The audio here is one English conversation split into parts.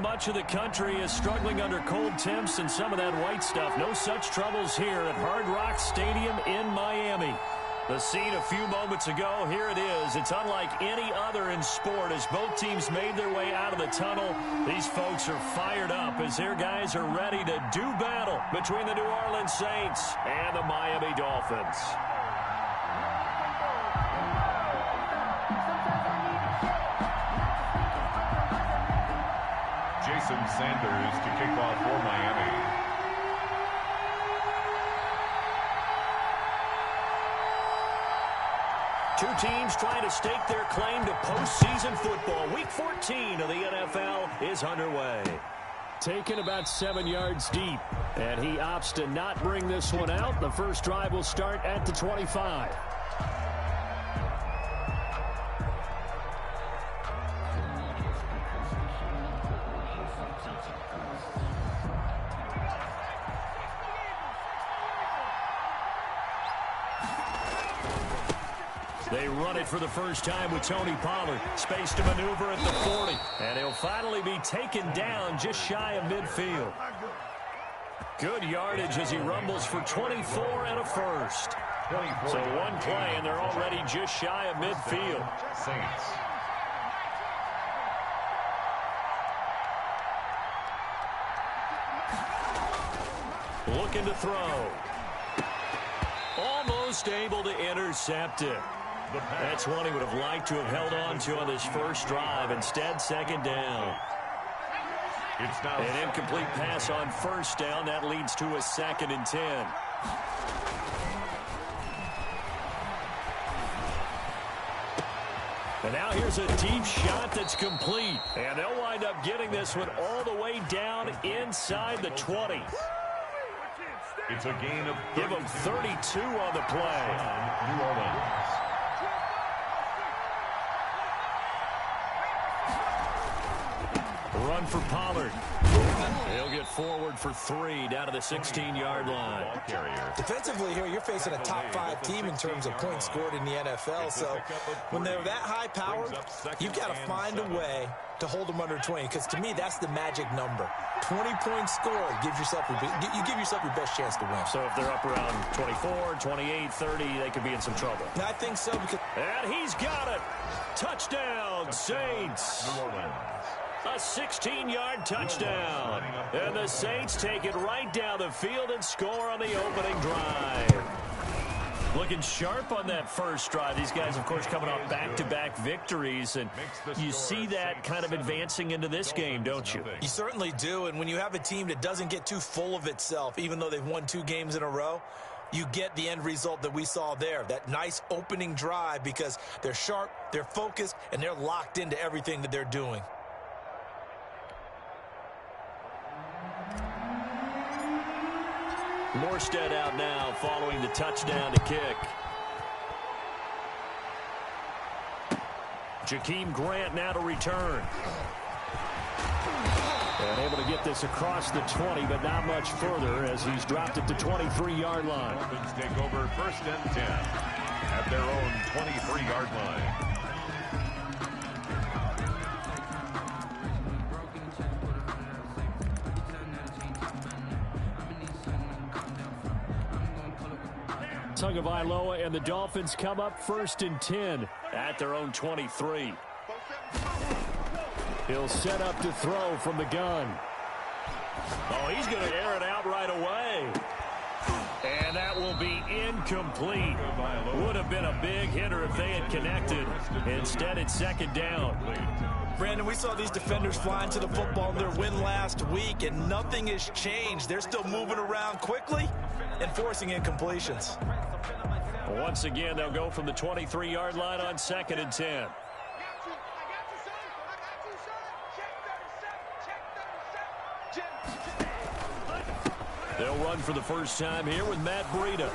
Much of the country is struggling under cold temps and some of that white stuff. No such troubles here at Hard Rock Stadium in Miami. The scene a few moments ago, here it is. It's unlike any other in sport as both teams made their way out of the tunnel. These folks are fired up as their guys are ready to do battle between the New Orleans Saints and the Miami Dolphins. Jason Sanders to kick off for Miami. Two teams trying to stake their claim to postseason football. Week 14 of the NFL is underway. Taken about 7 yards deep, and he opts to not bring this one out. The first drive will start at the 25. They run it for the first time with Tony Pollard. Space to maneuver at the 40. And he'll finally be taken down just shy of midfield. Good yardage as he rumbles for 24 and a first. So one play, and they're already just shy of midfield. Saints. Looking to throw. Almost able to intercept it. That's one he would have liked to have held on to on this first drive. Instead, second down. It's now an incomplete pass on first down. That leads to a 2nd and 10. And now here's a deep shot that's complete. And they'll wind up getting this one all the way down inside the 20. It's a gain of 32. Give him 32 on the play. New Orleans. Run for Pollard. He'll get forward for 3 down to the 16-yard line. Defensively here, you're facing a top-5 team in terms of points scored in the NFL. So when they're that high-powered, you've got to find a way to hold them under 20. Because to me, that's the magic number. 20 points scored gives yourself you give yourself your best chance to win. So if they're up around 24, 28, 30, they could be in some trouble. I think so. And he's got it. Touchdown, Saints. New Orleans. A 16-yard touchdown. And the Saints take it right down the field and score on the opening drive. Looking sharp on that first drive. These guys, of course, coming off back-to-back victories. And you see that kind of advancing into this game, don't you? You certainly do. And when you have a team that doesn't get too full of itself, even though they've won 2 games in a row, you get the end result that we saw there. That nice opening drive because they're sharp, they're focused, and they're locked into everything that they're doing. Morstead out now following the touchdown to kick. Jakeem Grant now to return. And able to get this across the 20, but not much further as he's dropped it to 23-yard line. Dolphins take over 1st and 10 at their own 23-yard line. Tagovailoa and the Dolphins come up 1st and 10 at their own 23. He'll set up to throw from the gun. Oh, he's going to air it out right away. And that will be incomplete. Would have been a big hitter if they had connected. Instead, it's 2nd down. Brandon, we saw these defenders flying to the football in their win last week, and nothing has changed. They're still moving around quickly and forcing incompletions. Once again, they'll go from the 23-yard line on 2nd and 10. They'll run for the first time here with Matt Breida.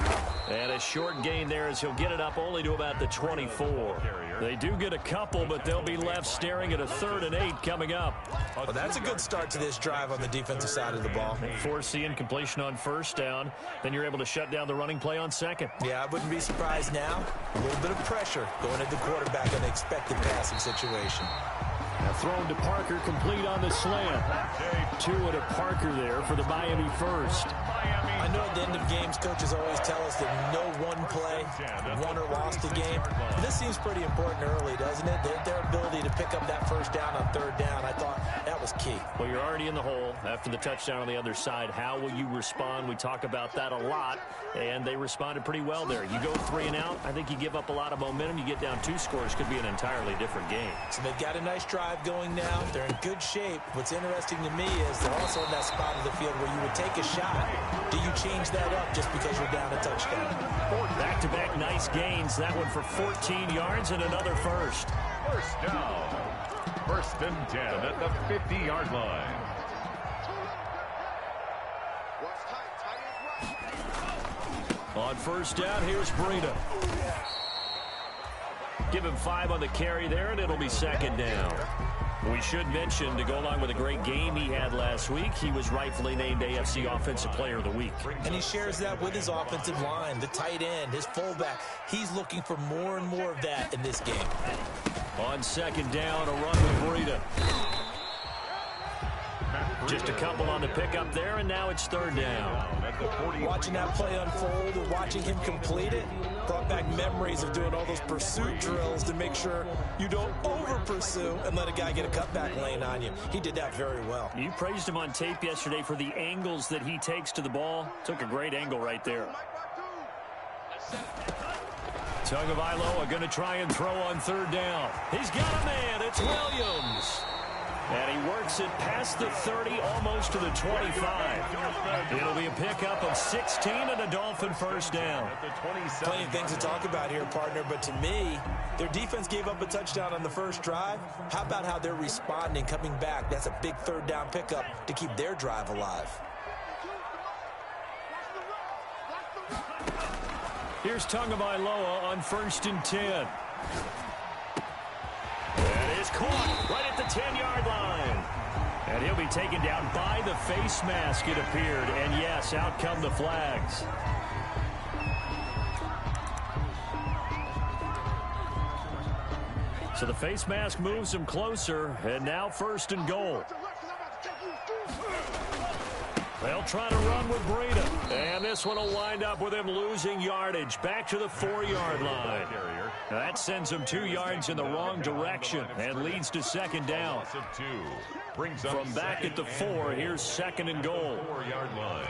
And a short gain there as he'll get it up only to about the 24. They do get a couple, but they'll be left staring at a 3rd and 8 coming up. Well, that's a good start to this drive on the defensive side of the ball. Force the incompletion on 1st down. Then you're able to shut down the running play on 2nd. Yeah, I wouldn't be surprised now. A little bit of pressure going at the quarterback in an expected passing situation. Now thrown to Parker, complete on the slant. Tua to Parker there for the Miami first. I know at the end of games, coaches always tell us that no one play won or lost a game. But this seems pretty important early, doesn't it? Their ability to pick up that first down on third down, I thought that was key. Well, you're already in the hole after the touchdown on the other side. How will you respond? We talk about that a lot, and they responded pretty well there. You go 3 and out, I think you give up a lot of momentum. You get down 2 scores, could be an entirely different game. So they've got a nice drive going now. They're in good shape. What's interesting to me is they're also in that spot of the field where you would take a shot. Do you change that up just because you're down a touchdown? Back-to-back nice gains. That one for 14 yards and another first. First down. First and 10 at the 50-yard line. On first down, here's Breida. Give him 5 on the carry there, and it'll be second down. We should mention, to go along with a great game he had last week, he was rightfully named AFC Offensive Player of the Week. And he shares that with his offensive line, the tight end, his fullback. He's looking for more and more of that in this game. On second down, a run with Breida. Just a couple on the pickup there, and now it's third down. Watching that play unfold and watching him complete it brought back memories of doing all those pursuit drills to make sure you don't over-pursue and let a guy get a cutback lane on you. He did that very well. You praised him on tape yesterday for the angles that he takes to the ball. Took a great angle right there. Tagovailoa going to try and throw on third down. He's got a man. It's Williams. And he works it past the 30, almost to the 25. It'll be a pickup of 16 and a Dolphin first down. Plenty of things to talk about here, partner, but to me, their defense gave up a touchdown on the first drive. How about how they're responding, coming back? That's a big third down pickup to keep their drive alive. Here's Tagovailoa on first and 10. That is caught right at the 10-yard line. And he'll be taken down by the face mask, it appeared. And yes, out come the flags. So the face mask moves him closer, and now first and goal. They'll try to run with Breida. And this one will wind up with him losing yardage. Back to the 4-yard line. Now that sends him 2 yards in the wrong direction and leads to second down. From back at the 4, here's second and goal. 4-yard line.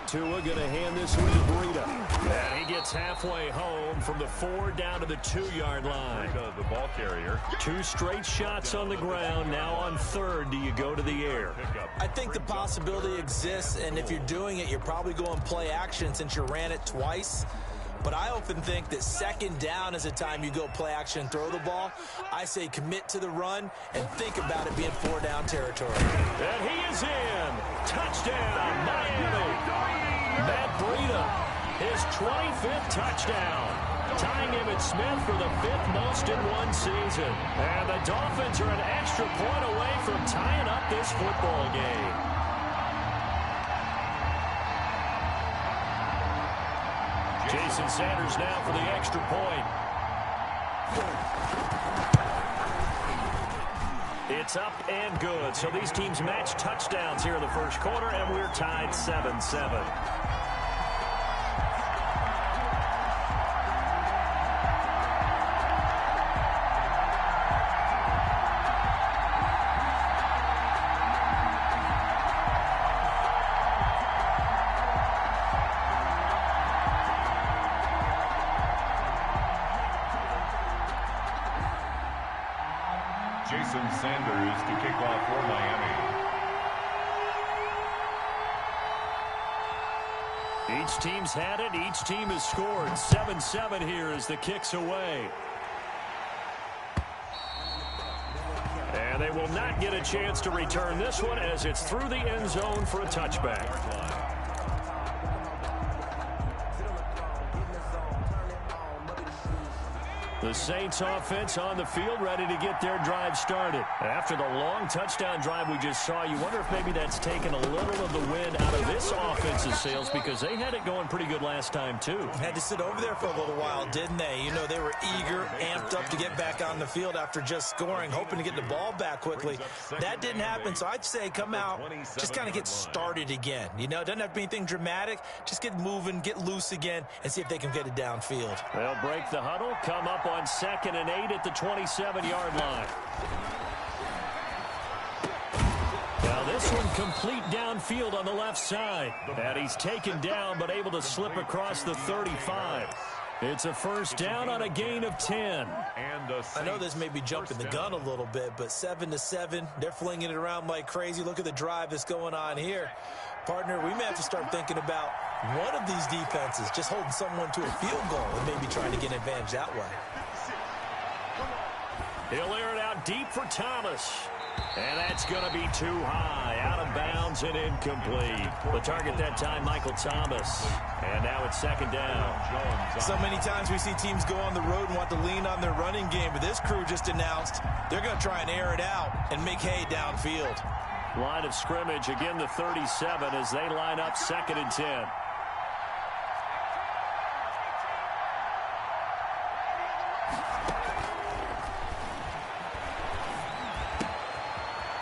Tua going to hand this one to Breida. And he gets halfway home from the 4 down to the 2-yard line. The ball carrier. 2 straight shots on the ground. Now on third, do you go to the air? I think the possibility exists, and if you're doing it, you're probably going play action since you ran it twice. But I often think that second down is a time you go play action and throw the ball. I say commit to the run and think about it being 4-down territory. And he is in. Touchdown, Miami. Matt Breida, his 25th touchdown. Tying Emmitt Smith for the 5th most in one season. And the Dolphins are an extra point away from tying up this football game. Jason Sanders now for the extra point. It's up and good. So these teams match touchdowns here in the first quarter, and we're tied 7-7. Jason Sanders to kick off for Miami. Each team's had it. Each team has scored. 7-7 here as the kick's away. And they will not get a chance to return this one as it's through the end zone for a touchback. The The Saints offense on the field, ready to get their drive started. After the long touchdown drive we just saw, you wonder if maybe that's taken a little of the wind out of this offense's sails, because they had it going pretty good last time, too. Had to sit over there for a little while, didn't they? You know, they were eager, amped up to get back on the field after just scoring, hoping to get the ball back quickly. That didn't happen, so I'd say come out, just kind of get started again. You know, it doesn't have to be anything dramatic. Just get moving, get loose again, and see if they can get it downfield. They'll break the huddle, come up on 2nd and 8 at the 27-yard line. Now this one complete downfield on the left side. And he's taken down but able to slip across the 35. It's a first down on a gain of 10. I know this may be jumping the gun a little bit, but 7-7, they're flinging it around like crazy. Look at the drive that's going on here. Partner, we may have to start thinking about one of these defenses just holding someone to a field goal and maybe trying to get an advantage that way. He'll air it out deep for Thomas. And that's going to be too high. Out of bounds and incomplete. The target that time, Michael Thomas. And now it's 2nd down. So many times we see teams go on the road and want to lean on their running game, but this crew just announced they're going to try and air it out and make hay downfield. Line of scrimmage, again the 37 as they line up 2nd and 10.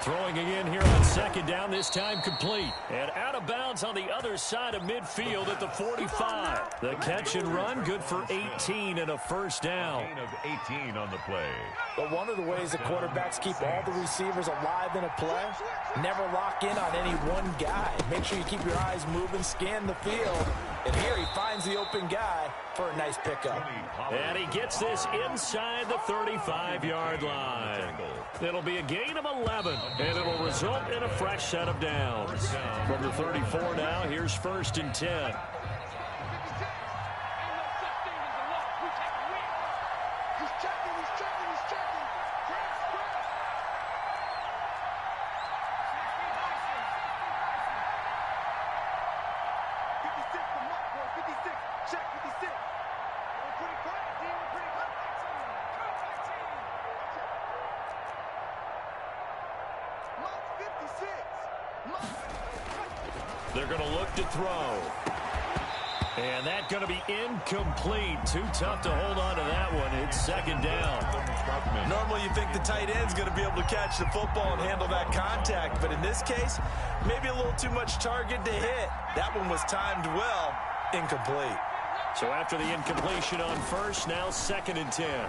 Throwing again here on 2nd down, this time complete. And out of bounds on the other side of midfield at the 45. The catch and run, good for 18 and a first down. Gain of 18 on the play. But one of the ways the quarterbacks keep all the receivers alive in a play, never lock in on any one guy. Make sure you keep your eyes moving, scan the field. And here he finds the open guy for a nice pickup. And he gets this inside the 35-yard line. It'll be a gain of 11, and it'll result in a fresh set of downs. From the 34 now, here's 1st and 10. They're going to look to throw. And that's going to be incomplete. Too tough to hold on to that one. It's 2nd down. Normally you think the tight end's going to be able to catch the football and handle that contact. But in this case, maybe a little too much target to hit. That one was timed well. Incomplete. So after the incompletion on first, now 2nd and 10.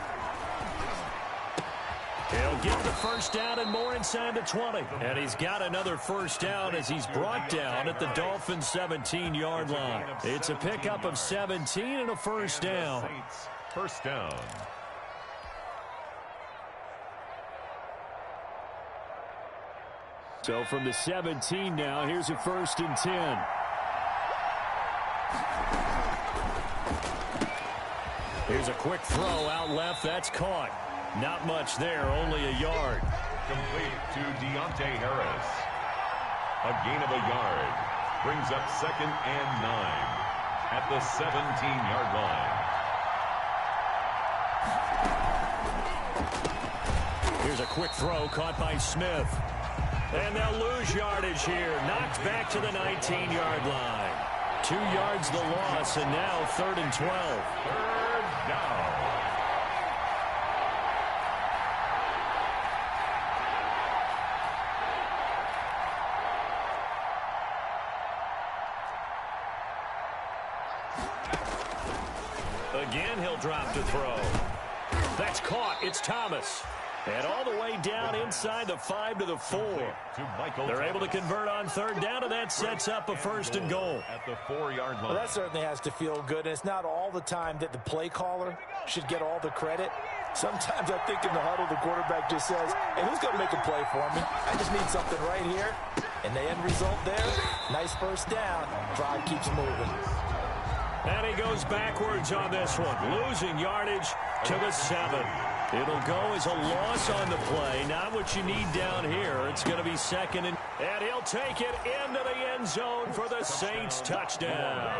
He'll get the first down and more inside the 20. And he's got another first down as he's brought down at the Dolphins' 17-yard line. It's a pickup of 17 and a first down. First down. So from the 17 now, here's a 1st and 10. Here's a quick throw out left. That's caught. Not much there, only a yard. Complete to Deontay Harris. A gain of a yard. Brings up 2nd and 9 at the 17-yard line. Here's a quick throw caught by Smith. And they'll lose yardage here. Knocked back to the 19-yard line. 2 yards the loss, and now 3rd and 12. 3rd down. Again, he'll drop to throw. That's caught. It's Thomas. And all the way down inside the 5 to the 4. They're able to convert on 3rd down, and that sets up a 1st and goal. At the 4-yard line. Well, that certainly has to feel good. And it's not all the time that the play caller should get all the credit. Sometimes I think in the huddle, the quarterback just says, hey, who's going to make a play for me? I just need something right here. And the end result there, nice first down. Drive keeps moving. And he goes backwards on this one, losing yardage to the 7. It'll go as a loss on the play. Not what you need down here. It's going to be 2nd and he'll take it into the end zone for the Saints touchdown.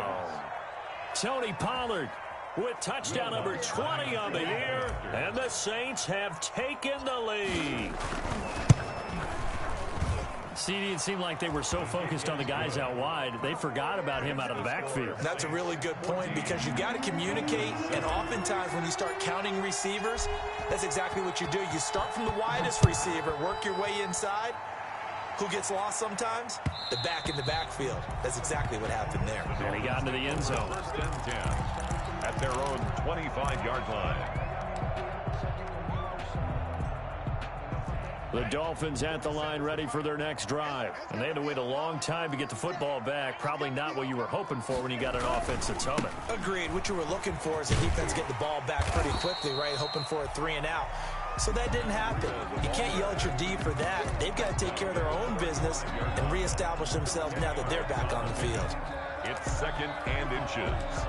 Tony Pollard with touchdown number 20 on the year, and the Saints have taken the lead. CD, it seemed like they were so focused on the guys out wide, they forgot about him out of the backfield. That's a really good point because you got to communicate, and oftentimes when you start counting receivers, that's exactly what you do. You start from the widest receiver, work your way inside. Who gets lost sometimes? The back in the backfield. That's exactly what happened there. And he got into the end zone. First and 10 at their own 25-yard line. The Dolphins at the line ready for their next drive. And they had to wait a long time to get the football back. Probably not what you were hoping for when you got an offense that's humming. Agreed. What you were looking for is a defense get the ball back pretty quickly, right? Hoping for a 3-and-out. So that didn't happen. You can't yell at your D for that. They've got to take care of their own business and reestablish themselves now that they're back on the field. It's 2nd and inches.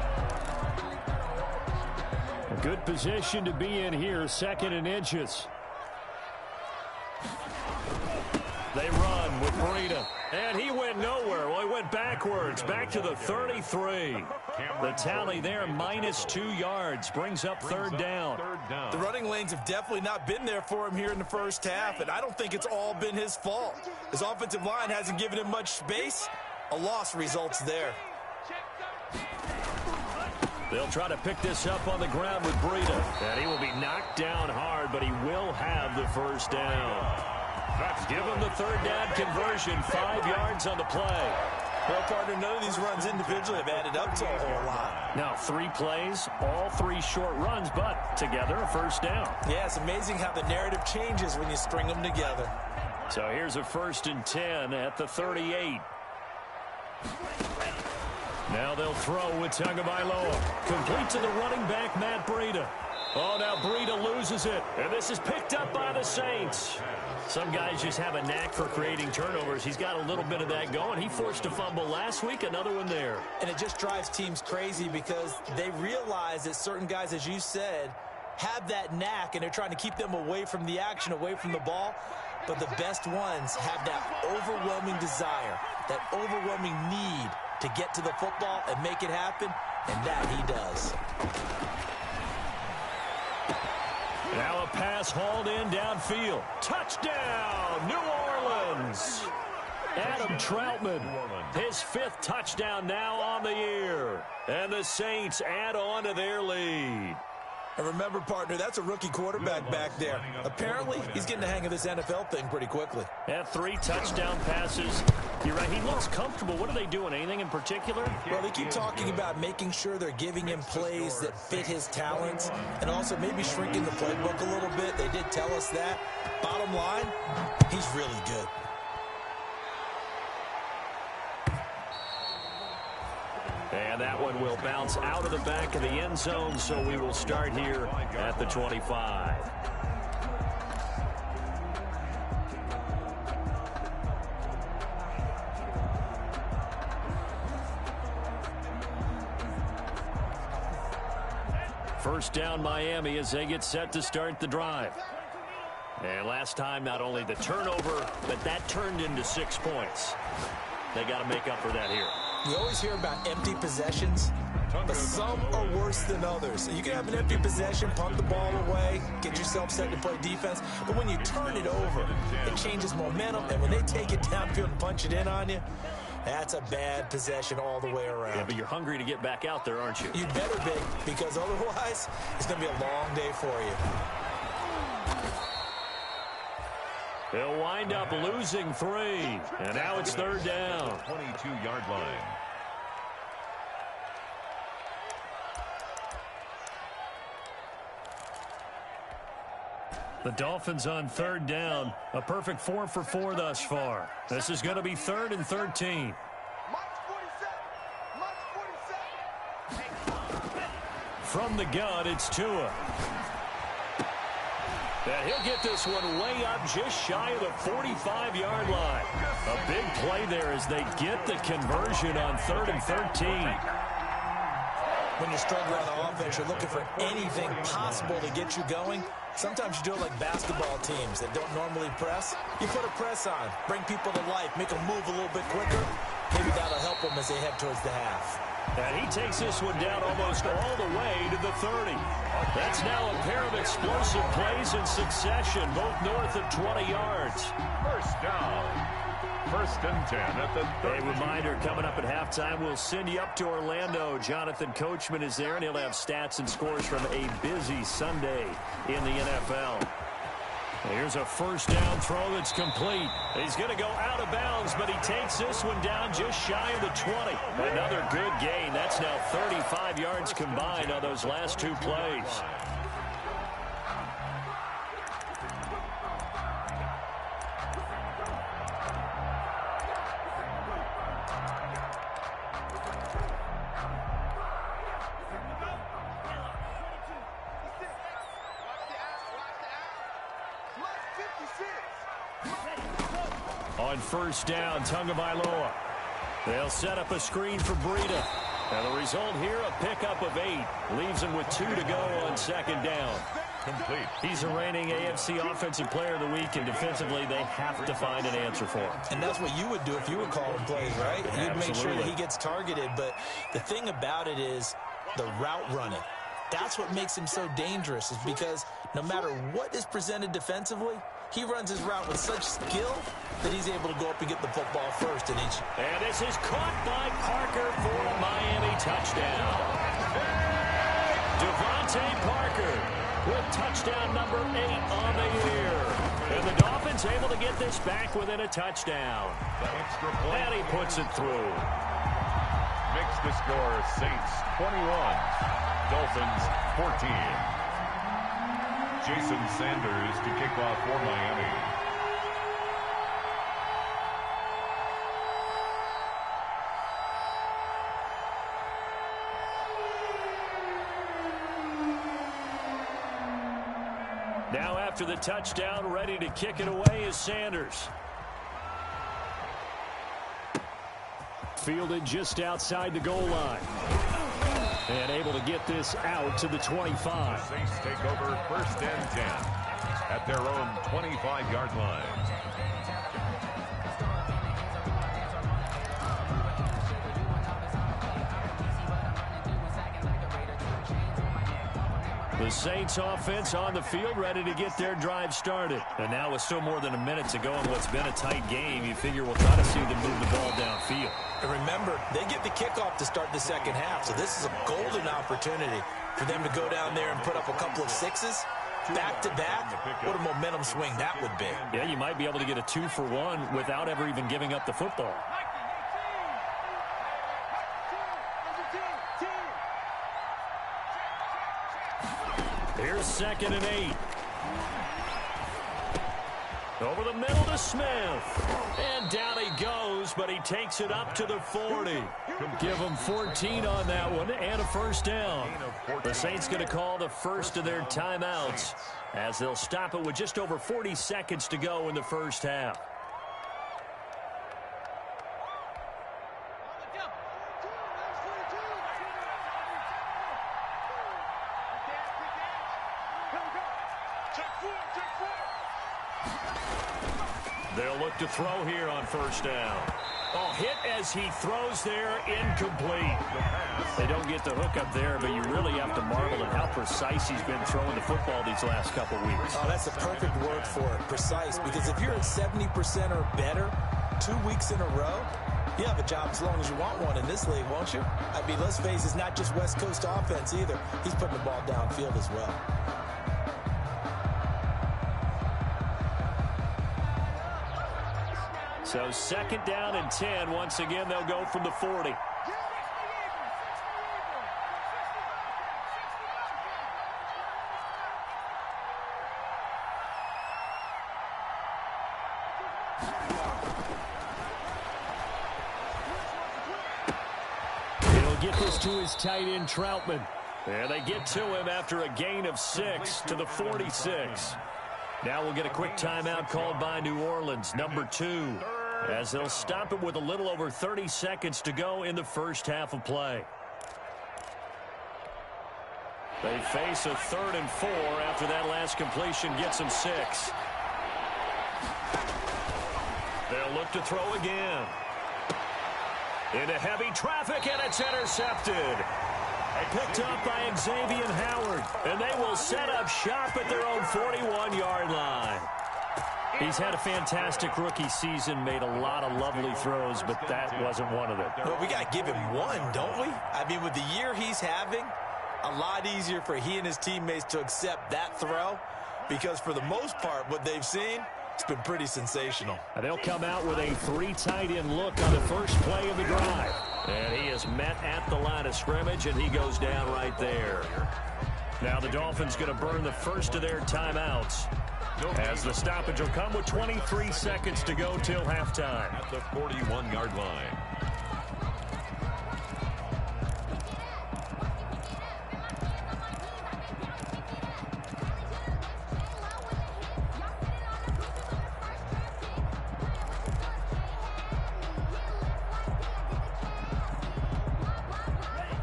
A good position to be in here, 2nd and inches. They run with Breida, and he went nowhere. Well, he went backwards, back to the 33. The tally there, -2 yards, brings up third down. The running lanes have definitely not been there for him here in the first half, and I don't think it's all been his fault. His offensive line hasn't given him much space. A loss results there. They'll try to pick this up on the ground with Breida, and he will be knocked down hard, but he will have the first down. Give him the third down conversion, 5 yards on the play. Well, partner, none of these runs individually have added up to a whole lot. Now, 3 plays, all 3 short runs, but together a first down. Yeah, it's amazing how the narrative changes when you string them together. So here's a 1st and 10 at the 38. Now they'll throw with Tagovailoa. Complete to the running back, Matt Breida. Oh, now Breida loses it, and this is picked up by the Saints. Some guys just have a knack for creating turnovers. He's got a little bit of that going. He forced a fumble last week, another one there. And it just drives teams crazy because they realize that certain guys, as you said, have that knack, and they're trying to keep them away from the action, away from the ball. But the best ones have that overwhelming desire, that overwhelming need to get to the football and make it happen, and that he does. Now a pass hauled in downfield. Touchdown, New Orleans. Adam Troutman, his 5th touchdown now on the year. And the Saints add on to their lead. And remember, partner, that's a rookie quarterback back there. Apparently, he's getting the hang of this NFL thing pretty quickly. Had 3 touchdown passes. You're right, he looks comfortable. What are they doing? Anything in particular? Well, they keep talking about making sure they're giving him plays that fit his talents and also maybe shrinking the playbook a little bit. They did tell us that. Bottom line, he's really good. And that one will bounce out of the back of the end zone, so we will start here at the 25. First down, Miami, as they get set to start the drive. And last time, not only the turnover, but that turned into 6 points. They got to make up for that here. You always hear about empty possessions, but some are worse than others. You can have an empty possession, punt the ball away, get yourself set to play defense, but when you turn it over, it changes momentum, and when they take it downfield and punch it in on you, that's a bad possession all the way around. Yeah, but you're hungry to get back out there, aren't you? You better be, because otherwise, it's going to be a long day for you. They'll wind up losing 3, and now it's third down. 22-yard line. The Dolphins on third down. A perfect 4 for 4 thus far. This is going to be 3rd and 13. From the gun, it's Tua. And he'll get this one way up just shy of the 45-yard line. A big play there as they get the conversion on 3rd and 13. When you're struggling on offense, you're looking for anything possible to get you going. Sometimes you do it like basketball teams that don't normally press. You put a press on, bring people to life, make them move a little bit quicker. Maybe that'll help them as they head towards the half. And he takes this one down almost all the way to the 30. That's now a pair of explosive plays in succession, both north of 20 yards. First down. First and 10 at the 30. A reminder, coming up at halftime, we'll send you up to Orlando. Jonathan Coachman is there, and he'll have stats and scores from a busy Sunday in the NFL. Here's a first down throw that's complete. He's going to go out of bounds, but he takes this one down just shy of the 20. Another good gain. That's now 35 yards combined on those last two plays. On first down, Tagovailoa. They'll set up a screen for Breida. And the result here, a pickup of 8. Leaves him with 2 to go on second down. Complete. He's the reigning AFC Offensive Player of the Week, and defensively, they have to find an answer for him. And that's what you would do if you were calling plays, right? You'd make sure that he gets targeted. But the thing about it is the route running. That's what makes him so dangerous, is because no matter what is presented defensively, he runs his route with such skill that he's able to go up and get the football first in each. And this is caught by Parker for a Miami touchdown. Devontae Parker with touchdown number 8 on the year. And the Dolphins able to get this back within a touchdown. And he puts it through. Makes the score Saints 21, Dolphins 14. Jason Sanders to kick off for Miami. Now after the touchdown, ready to kick it away is Sanders. Fielded just outside the goal line. And able to get this out to the 25. The Saints take over first and 10 at their own 25-yard line. The Saints offense on the field, ready to get their drive started. And now with still more than a minute to go in what's been a tight game, you figure we'll try to see them move the ball downfield. And remember, they get the kickoff to start the second half, so this is a golden opportunity for them to go down there and put up a couple of sixes. Back-to-back, what a momentum swing that would be. Yeah, you might be able to get a 2-for-1 without ever even giving up the football. Here's 2nd and 8. Over the middle to Smith. And down he goes, but he takes it up to the 40. Give him 14 on that one and a first down. The Saints going to call the first of their timeouts as they'll stop it with just over 40 seconds to go in the first half. They'll look to throw here on first down. Oh, hit as he throws there, incomplete. They don't get the hook up there, but you really have to marvel at how precise he's been throwing the football these last couple weeks. Oh, that's the perfect word for it, precise, because if you're at 70% or better 2 weeks in a row, you have a job as long as you want one in this league, won't you? I mean, let's face it, it's not just West Coast offense either. He's putting the ball downfield as well. So 2nd down and 10. Once again, they'll go from the 40. He'll get this to his tight end, Troutman. And they get to him after a gain of 6 to the 46. Now we'll get a quick timeout called by New Orleans, number 2. As they'll stop it with a little over 30 seconds to go in the first half of play. They face a 3rd and 4 after that last completion gets them 6. They'll look to throw again. Into heavy traffic, and it's intercepted. Picked up by Xavier Howard, and they will set up shop at their own 41-yard line. He's had a fantastic rookie season, made a lot of lovely throws, but that wasn't one of them. Well, we got to give him one, don't we? I mean, with the year he's having, a lot easier for he and his teammates to accept that throw, because for the most part, what they've seen, it's been pretty sensational. And they'll come out with a 3 tight end look on the first play of the drive. And he is met at the line of scrimmage, and he goes down right there. Now the Dolphins going to burn the first of their timeouts, as the stoppage will come with 23 seconds to go till halftime. At the 41-yard line.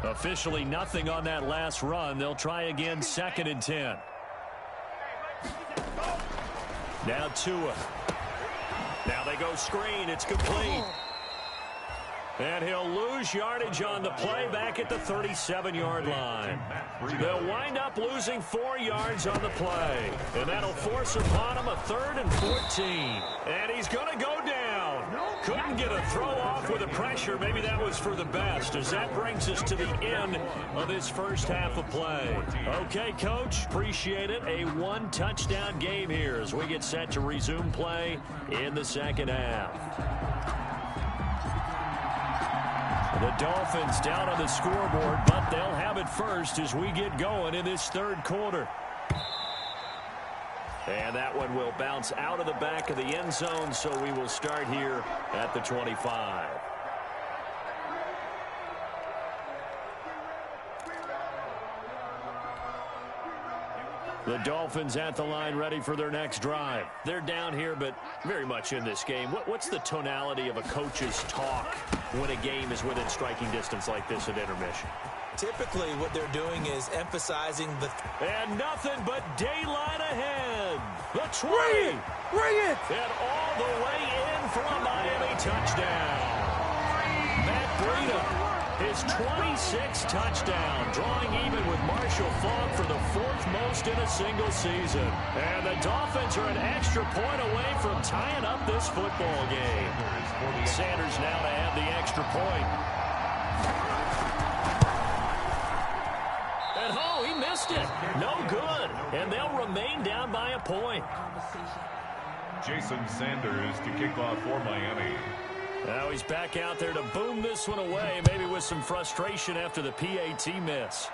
Officially nothing on that last run. They'll try again, 2nd and 10. Now Tua. Now they go screen. It's complete. And he'll lose yardage on the play back at the 37-yard line. They'll wind up losing 4 yards on the play. And that'll force upon him a 3rd and 14. And he's going to go down. Couldn't get a throw off with the pressure. Maybe that was for the best, as that brings us to the end of this first half of play. Okay, Coach, appreciate it. A 1-touchdown game here as we get set to resume play in the second half. The Dolphins down on the scoreboard, but they'll have it first as we get going in this third quarter. And that one will bounce out of the back of the end zone, so we will start here at the 25. The Dolphins at the line, ready for their next drive. They're down here, but very much in this game. What's the tonality of a coach's talk when a game is within striking distance like this at intermission? Typically, what they're doing is emphasizing the... And nothing but daylight ahead. The 20. Bring it! And all the way in for a Miami touchdown. Matt Breida, his 26th touchdown, drawing even with Marshall Faulk for the 4th most in a single season. And the Dolphins are an extra point away from tying up this football game. Sanders now to have the extra point. And oh, he missed it. No good. And they'll remain down by a point. Jason Sanders to kick off for Miami. Now he's back out there to boom this one away, maybe with some frustration after the PAT miss.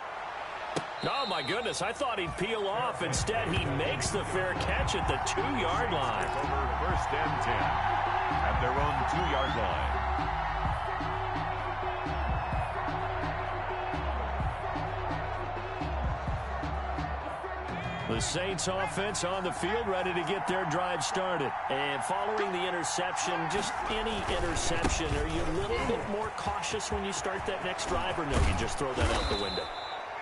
Oh, my goodness, I thought he'd peel off. Instead, he makes the fair catch at the 2-yard line. Over 1st and 10 at their own 2-yard line. The Saints offense on the field, ready to get their drive started. And following the interception, just any interception, are you a little bit more cautious when you start that next drive, or no, you just throw that out the window?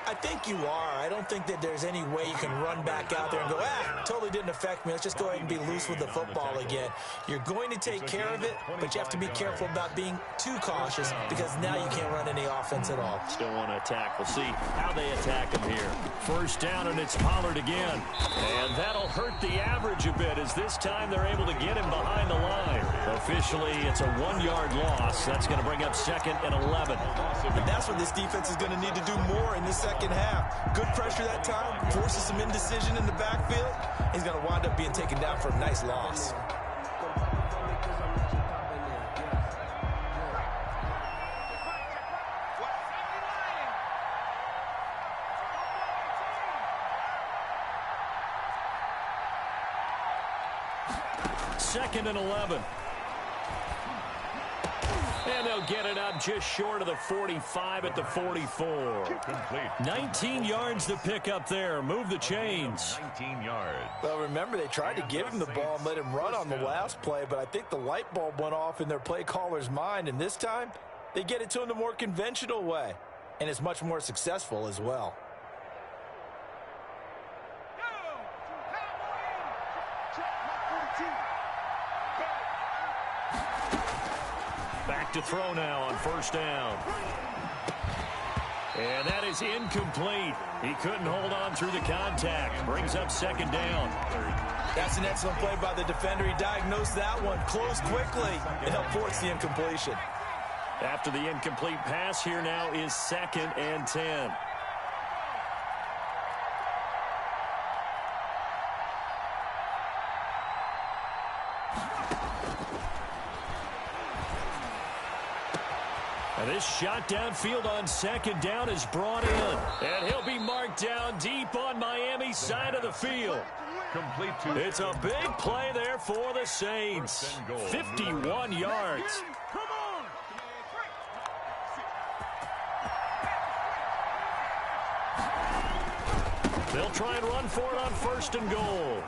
I think you are. I don't think that there's any way you can run back out there and go, totally didn't affect me. Let's just go ahead and be loose with the football again. You're going to take care of it, but you have to be careful about being too cautious, because now you can't run any offense at all. Still want to attack. We'll see how they attack him here. First down, and it's Pollard again. And that'll hurt the average a bit, as this time they're able to get him behind the line. Officially, it's a 1-yard loss. That's going to bring up 2nd and 11. And that's what this defense is going to need to do more in this second half. Good pressure that time, forces some indecision in the backfield. He's going to wind up being taken down for a nice loss. Second and 11. And they'll get it up just short of the 45 at the 44. Complete. 19 yards to pick up there. Move the chains. 19 yards. Well, remember, they tried to give him the ball and let him run on the last play, but I think the light bulb went off in their play caller's mind, and this time they get it to him the more conventional way, and it's much more successful as well. to throw now on first down. And that is incomplete. He couldn't hold on through the contact. Brings up second down. That's an excellent play by the defender. He diagnosed that one, closed quickly, and helped force the incompletion. After the incomplete pass, here now is 2nd and 10. Now this shot downfield on second down is brought in. And he'll be marked down deep on Miami's side of the field. It's a big play there for the Saints. 51 yards. They'll try and run for it on 1st and goal.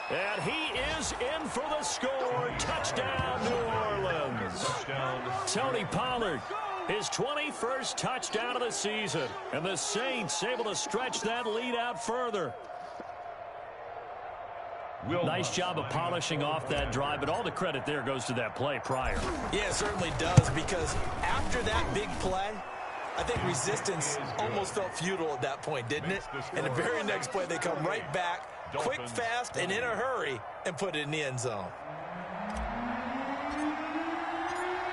And he is in for the score. Touchdown, New Orleans. Tony Pollard, his 21st touchdown of the season. And the Saints able to stretch that lead out further. Nice job of polishing off that drive, but all the credit there goes to that play prior. Yeah, it certainly does, because after that big play, I think resistance almost felt futile at that point, didn't it? And the very next play, they come right back, quick, fast, and in a hurry, and put it in the end zone.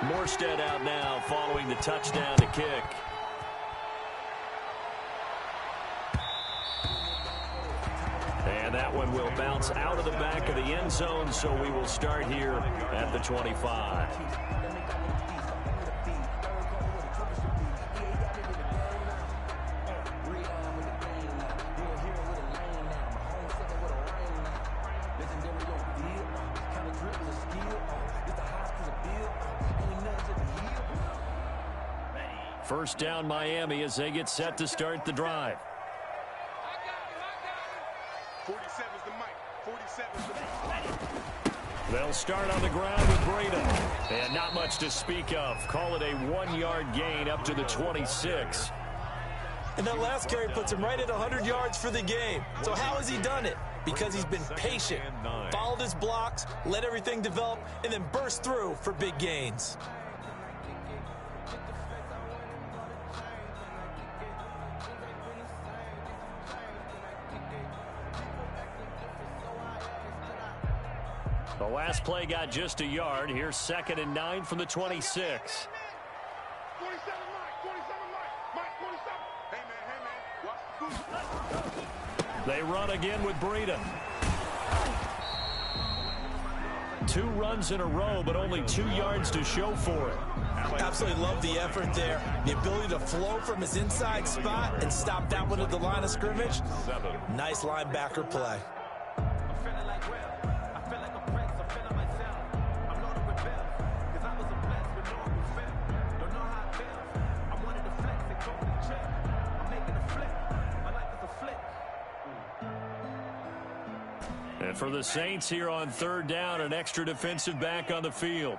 Morstead out now following the touchdown to kick. And that one will bounce out of the back of the end zone, so we will start here at the 25. First down Miami as they get set to start the drive. 47's the mic. 47's the mic. They'll start on the ground with Breda. And not much to speak of. Call it a 1-yard gain up to the 26. And that last carry puts him right at 100 yards for the game. So how has he done it? Because he's been patient, followed his blocks, let everything develop, and then burst through for big gains. The last play got just a yard. Here's 2nd and 9 from the 26. 47 Mike. 47 Mike. Mike 47. Hey, man. Watch the boost. They run again with Breda. 2 runs in a row, but only 2 yards to show for it. Absolutely love the effort there. The ability to flow from his inside spot and stop that one at the line of scrimmage. Nice linebacker play. And for the Saints here on 3rd down, an extra defensive back on the field.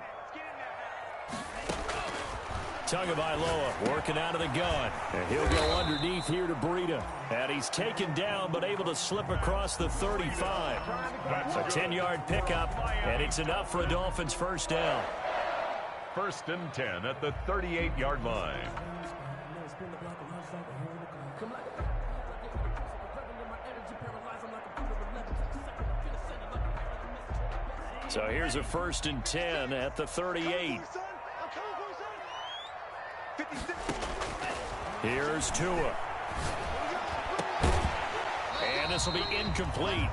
Tagovailoa working out of the gun. And he'll go underneath here to Breda. And he's taken down but able to slip across the 35. A 10-yard pickup, and it's enough for a Dolphins first down. 1st and 10 at the 38-yard line. So here's a 1st and 10 at the 38. Here's Tua. And this will be incomplete.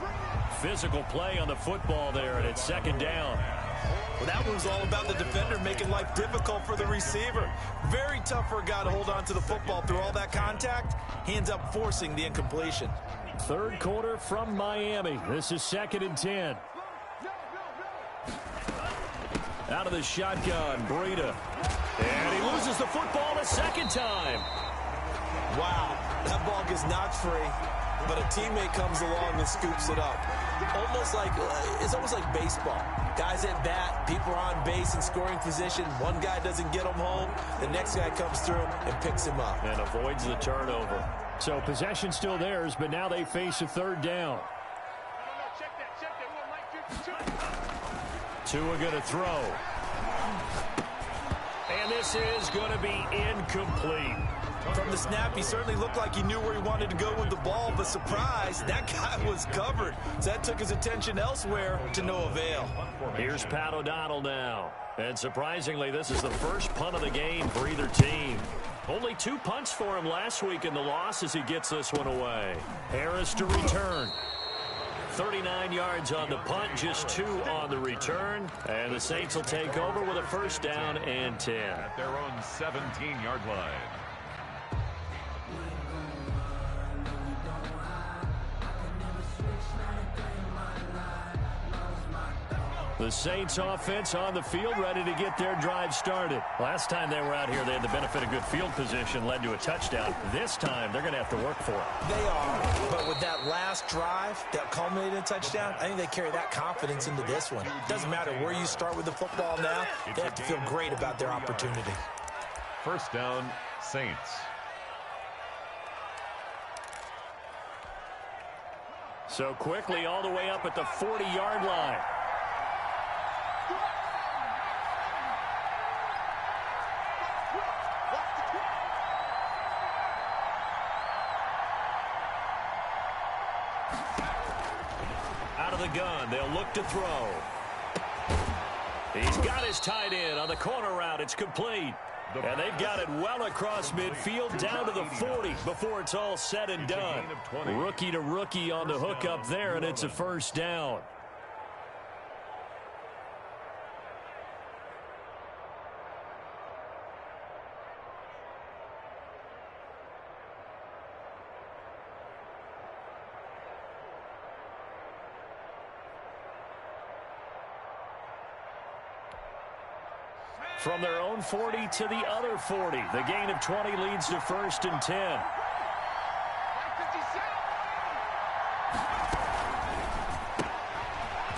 Physical play on the football there, and it's 2nd down. Well, that one was all about the defender making life difficult for the receiver. Very tough for a guy to hold on to the football through all that contact. He ends up forcing the incompletion. 3rd quarter from Miami. This is 2nd and 10. Out of the shotgun, Breda. And he loses the football a 2nd time. Wow, that ball gets knocked free, but a teammate comes along and scoops it up. It's almost like baseball. Guys at bat, people are on base in scoring position. One guy doesn't get him home. The next guy comes through and picks him up. And avoids the turnover. So possession still theirs, but now they face a 3rd down. Tua going to throw. This is going to be incomplete. From the snap, he certainly looked like he knew where he wanted to go with the ball, but surprise, that guy was covered. So that took his attention elsewhere to no avail. Here's Pat O'Donnell now. And surprisingly, this is the first punt of the game for either team. Only 2 punts for him last week in the loss as he gets this one away. Harris to return. 39 yards on the punt, just 2 on the return. And the Saints will take over with a first down and 10. At their own 17-yard line. The Saints offense on the field, ready to get their drive started. Last time they were out here, they had the benefit of good field position, led to a touchdown. This time, they're going to have to work for it. They are, but with that last drive that culminated in a touchdown, I think they carry that confidence into this one. Doesn't matter where you start with the football now, they have to feel great about their opportunity. First down, Saints. So quickly all the way up at the 40-yard line. Out of the gun, they'll look to throw. He's got his tight end on the corner route. It's complete. And they've got it well across midfield down to the 40 before it's all said and done. Rookie to rookie on the hook up there, and it's a first down. From their own 40 to the other 40. The gain of 20 leads to first and 10.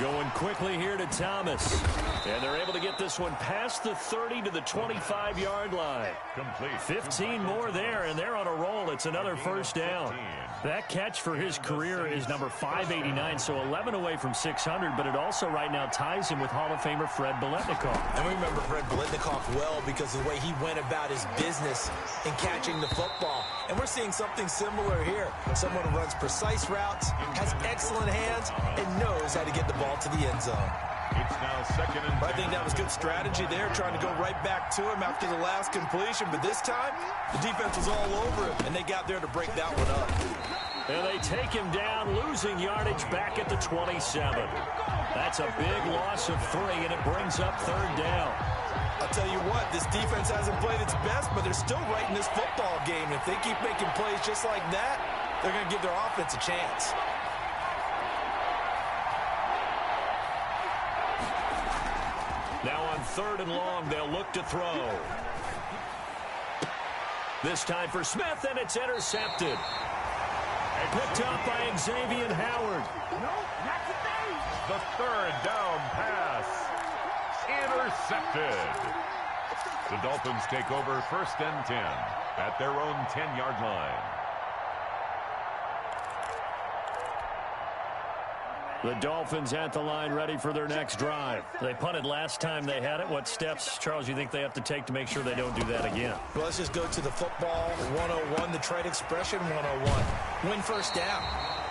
Going quickly here to Thomas. And they're able to get this one past the 30 to the 25-yard line. Complete. 15 more there, and they're on a roll. It's another first down. That catch for his career is number 589, so 11 away from 600, but it also right now ties him with Hall of Famer Fred Biletnikoff. And we remember Fred Biletnikoff well because of the way he went about his business in catching the football. And we're seeing something similar here. Someone who runs precise routes, has excellent hands, and knows how to get the ball to the end zone. It's now second and 10. I think that was good strategy there, trying to go right back to him after the last completion. But this time, the defense was all over him, and they got there to break that one up. And they take him down, losing yardage back at the 27. That's a big loss of 3, and it brings up third down. I'll tell you what, this defense hasn't played its best, but they're still right in this football game. If they keep making plays just like that, they're going to give their offense a chance. Now on third and long, they'll look to throw. This time for Smith, and it's intercepted. Picked up by Xavier Howard. The third down pass. Intercepted. The Dolphins take over first and 10 at their own 10-yard line. The Dolphins at the line ready for their next drive. They punted last time they had it. What steps, Charles, you think they have to take to make sure they don't do that again? Well, let's just go to the football 101, the trade expression 101. Win first down.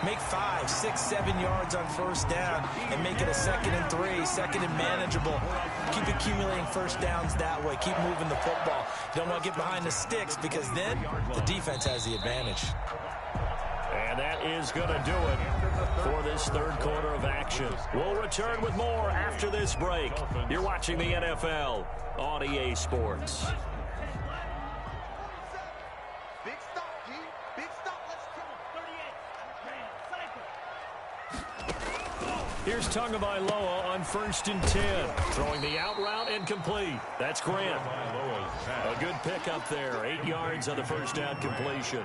Make 5, 6, 7 yards on first down and make it a 2nd and 3, second and manageable. Keep accumulating first downs that way. Keep moving the football. You don't want to get behind the sticks because then the defense has the advantage. And that is going to do it for this third quarter of action. We'll return with more after this break. You're watching the NFL on EA Sports. Big stop, G. Big stop. Let's go. Here's Tagovailoa on first and 10. Throwing the out route and complete. That's Grant. A good pickup there. 8 yards on the first down completion.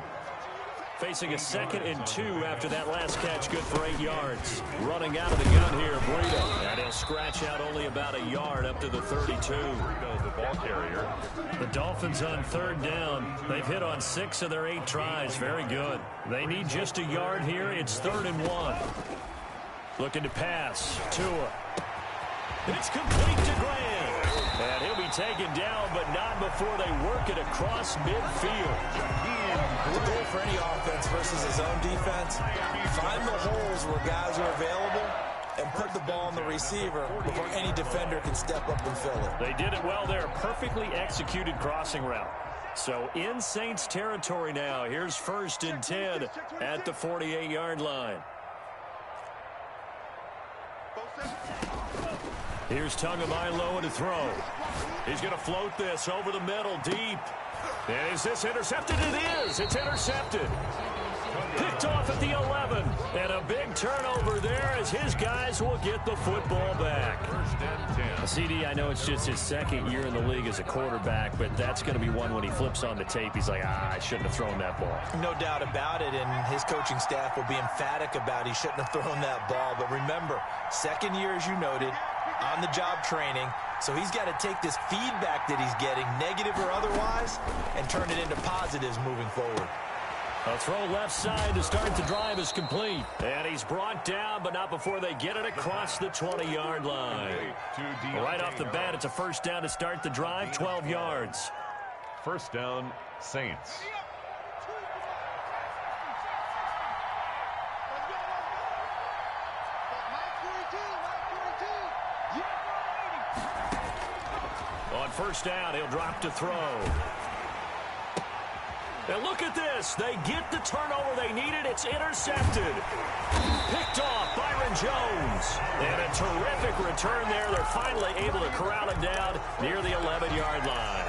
Facing a 2nd and 2 after that last catch, good for 8 yards. Running out of the gun here, Breida. And he'll scratch out only about a yard up to the 32. Breida, the ball carrier. The Dolphins on third down. They've hit on 6 of their 8 tries. Very good. They need just a yard here. It's 3rd and 1. Looking to pass. Tua. It's complete to Grant. And he'll be taken down, but not before they work it across midfield. The goal for any offense versus his own defense, find the holes where guys are available and put the ball on the receiver before any defender can step up and fill it. They did it well there. Perfectly executed crossing route. So in Saints territory now. Here's 1st and 10 at the 48-yard line. Here's Tagovailoa to throw. He's going to float this over the middle, deep. Is this intercepted? It is. It's intercepted. Picked off at the 11. And a big turnover there as his guys will get the football back. CD, I know it's just his 2nd year in the league as a quarterback, but that's going to be one when he flips on the tape. He's like, I shouldn't have thrown that ball. No doubt about it, and his coaching staff will be emphatic about he shouldn't have thrown that ball. But remember, 2nd year, as you noted, on-the-job training. So he's got to take this feedback that he's getting, negative or otherwise, and turn it into positives moving forward. A throw left side to start the drive is complete. And he's brought down, but not before they get it across the 20-yard line. Right off the bat, it's a 1st down to start the drive, 12 yards. 1st down, Saints. On 1st down, he'll drop to throw. And look at this. They get the turnover they needed. It's intercepted. Picked off Byron Jones. And a terrific return there. They're finally able to corral him down near the 11-yard line.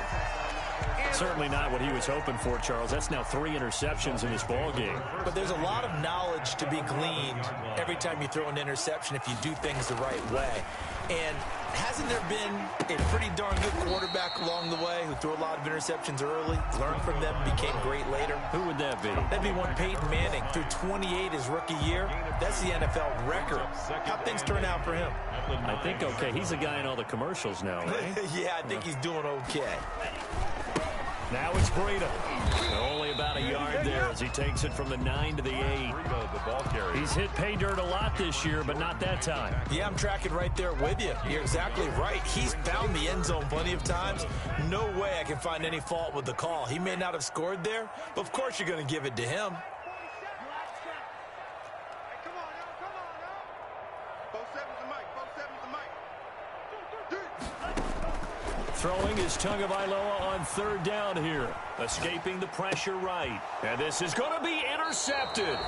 Certainly not what he was hoping for, Charles. That's now 3 interceptions in this ball game. But there's a lot of knowledge to be gleaned every time you throw an interception if you do things the right way. And hasn't there been a pretty darn good quarterback along the way who threw a lot of interceptions early, learned from them, became great later? Who would that be? That'd be one Peyton Manning. Threw 28 his rookie year. That's the NFL record. How'd things turn out for him? I think okay. He's a guy in all the commercials now, right? Yeah, I think he's doing okay. Now it's Breida. Only about a yard there as he takes it from the 9 to the 8. He's hit pay dirt a lot this year, but not that time. Yeah, I'm tracking right there with you. You're exactly right. He's found the end zone plenty of times. No way I can find any fault with the call. He may not have scored there, but of course you're going to give it to him. Throwing is Tagovailoa on 3rd down here. Escaping the pressure right. And this is going to be intercepted.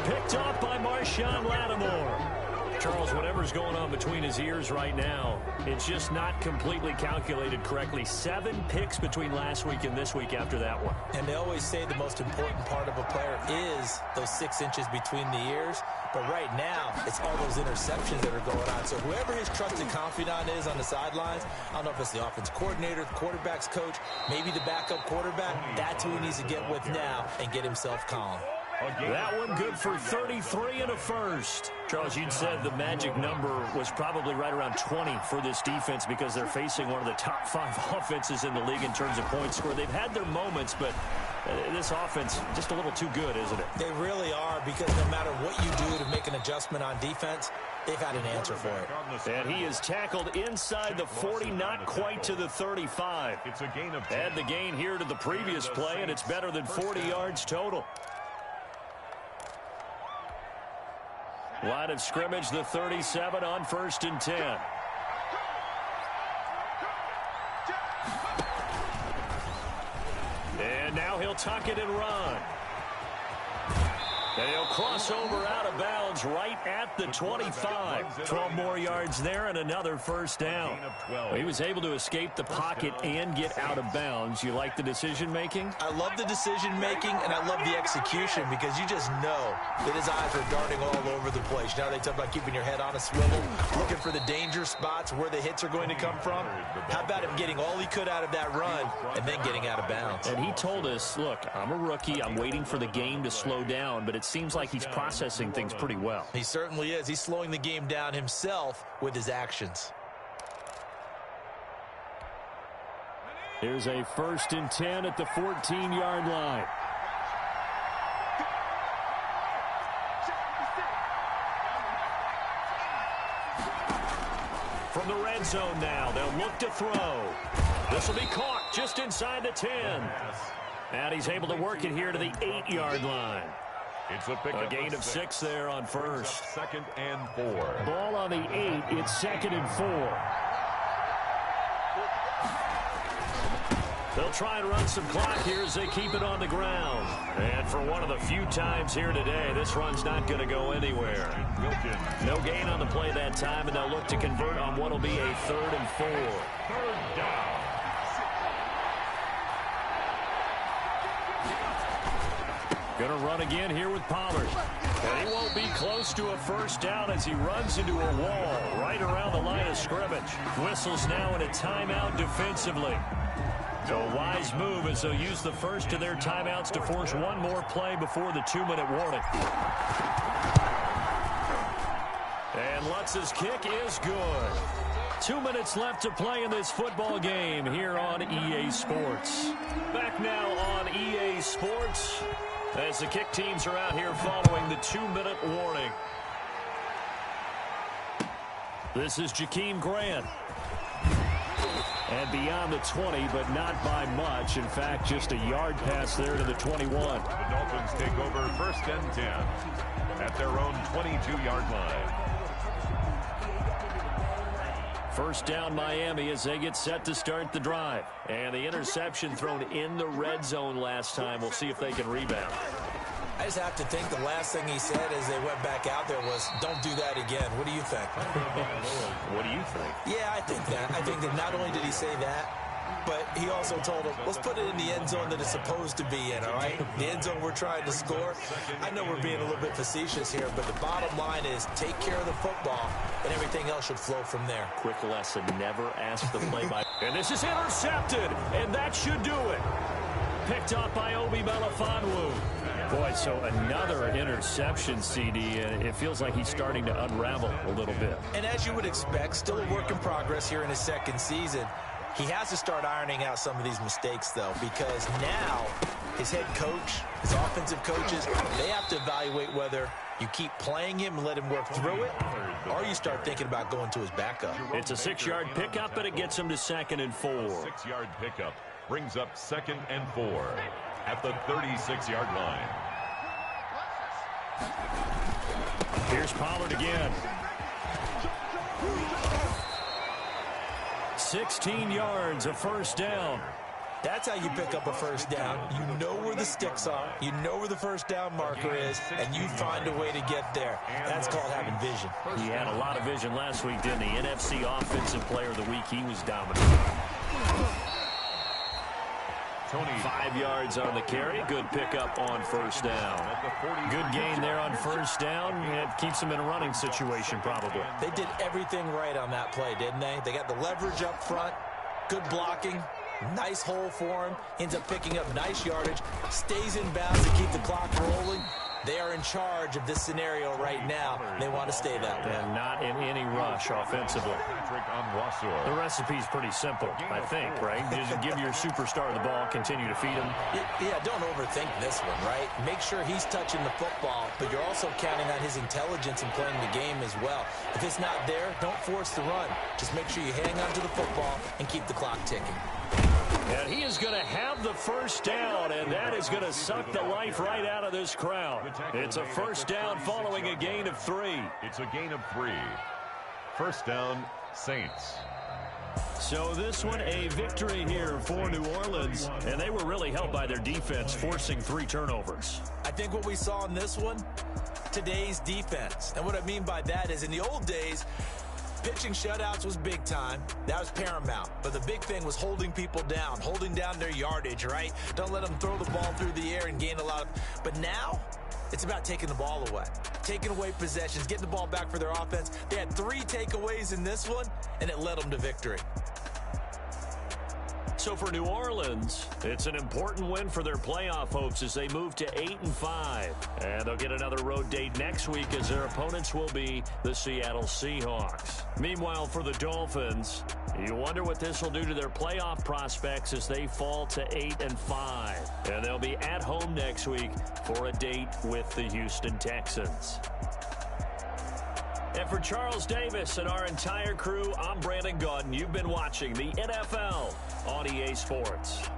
Picked off by Marshawn Lattimore. Charles, whatever's going on between his ears right now, it's just not completely calculated correctly. 7 picks between last week and this week after that one. And they always say the most important part of a player is those 6 inches between the ears. But right now, it's all those interceptions that are going on. So whoever his trusted confidant is on the sidelines, I don't know if it's the offense coordinator, the quarterback's coach, maybe the backup quarterback, that's who he needs to get with now and get himself calm. That one good for 33 and a 1st. Charles, you'd said the magic number was probably right around 20 for this defense because they're facing one of the top 5 offenses in the league in terms of points scored. They've had their moments, but this offense just a little too good, isn't it? They really are, because no matter what you do to make an adjustment on defense, they've had an answer for it. And he is tackled inside the 40, not quite to the 35. It's a gain of 10. Add the gain here to the previous play, and it's better than 40 yards total. Line of scrimmage, the 37 on 1st and 10. And now he'll tuck it and run. And he'll cross over out of bounds right at the 25. 12 more yards there and another 1st down. Well, he was able to escape the pocket and get out of bounds. You like the decision-making? I love the decision-making, and I love the execution, because you just know that his eyes are darting all over the place. Now they talk about keeping your head on a swivel, looking for the danger spots where the hits are going to come from. How about him getting all he could out of that run and then getting out of bounds? And he told us, look, I'm a rookie. I'm waiting for the game to slow down, but it seems like he's processing things pretty well. He certainly is. He's slowing the game down himself with his actions. Here's a 1st and 10 at the 14-yard line. From the red zone now, they'll look to throw. This will be caught just inside the 10. And he's able to work it here to the 8-yard line. It's a gain of 6 there on first. 2nd and 4. Ball on the 8. It's 2nd and 4. They'll try and run some clock here as they keep it on the ground. And for one of the few times here today, this run's not going to go anywhere. No gain on the play that time, and they'll look to convert on what will be a 3rd and 4. 3rd down. Going to run again here with Pollard. And he won't be close to a first down as he runs into a wall right around the line of scrimmage. Whistles now in a timeout defensively. So a wise move as they'll use the first of their timeouts to force one more play before the 2-minute warning. And Lutz's kick is good. 2 minutes left to play in this football game here on EA Sports. Back now on EA Sports as the kick teams are out here following the 2-minute warning. This is Jakeem Grant. And beyond the 20, but not by much. In fact, just a yard pass there to the 21. The Dolphins take over 1st and 10 at their own 22-yard line. First down Miami as they get set to start the drive. And the interception thrown in the red zone last time. We'll see if they can rebound. I just have to think the last thing he said as they went back out there was, don't do that again. What do you think? What do you think? Yeah, I think that. I think that not only did he say that, but he also told him, let's put it in the end zone that it's supposed to be in, all right? The end zone we're trying to score. I know we're being a little bit facetious here, but the bottom line is take care of the football, and everything else should flow from there. Quick lesson, never ask the play-by. And this is intercepted, and that should do it. Picked up by VAbller24's. Boy, so another interception, CD. It feels like he's starting to unravel a little bit. And as you would expect, still a work in progress here in his 2nd season. He has to start ironing out some of these mistakes, though, because now his head coach, his offensive coaches, they have to evaluate whether you keep playing him and let him work through it, or you start thinking about going to his backup. It's a 6-yard pickup, and it gets him to 2nd and 4. 6-yard pickup brings up 2nd and 4 at the 36-yard line. Here's Pollard again. 16 yards, a first down. That's how you pick up a first down. You know where the sticks are. You know where the first down marker is, and you find a way to get there. That's called having vision. He had a lot of vision last week, didn't he? NFC Offensive Player of the Week. He was dominant. 5 yards on the carry. Good pickup on first down. Good gain there on first down. It keeps them in a running situation, probably. They did everything right on that play, didn't they? They got the leverage up front, good blocking, nice hole for him, ends up picking up nice yardage, stays in bounds to keep the clock rolling. They are in charge of this scenario right now. They want to stay that way. And not in any rush offensively. The recipe's pretty simple, I think, right? Just give your superstar the ball, continue to feed him. Yeah, don't overthink this one, right? Make sure he's touching the football, but you're also counting on his intelligence in playing the game as well. If it's not there, don't force the run. Just make sure you hang on to the football and keep the clock ticking. And he is going to have the first down, and that is going to suck the life right out of this crowd. It's a first down following a gain of 3. It's a gain of 3. First down, Saints. So this one, a victory here for New Orleans, and they were really helped by their defense, forcing 3 turnovers. I think what we saw in this one, today's defense. And what I mean by that is in the old days, pitching shutouts was big time. That was paramount. But the big thing was holding people down, holding down their yardage, right? Don't let them throw the ball through the air and gain a lot of... But now, it's about taking the ball away. Taking away possessions, getting the ball back for their offense. They had 3 takeaways in this one, and it led them to victory. So for New Orleans, it's an important win for their playoff hopes as they move to 8-5. And they'll get another road date next week as their opponents will be the Seattle Seahawks. Meanwhile, for the Dolphins, you wonder what this will do to their playoff prospects as they fall to 8-5. And they'll be at home next week for a date with the Houston Texans. And for Charles Davis and our entire crew, I'm Brandon Gaudin. You've been watching the NFL on EA Sports.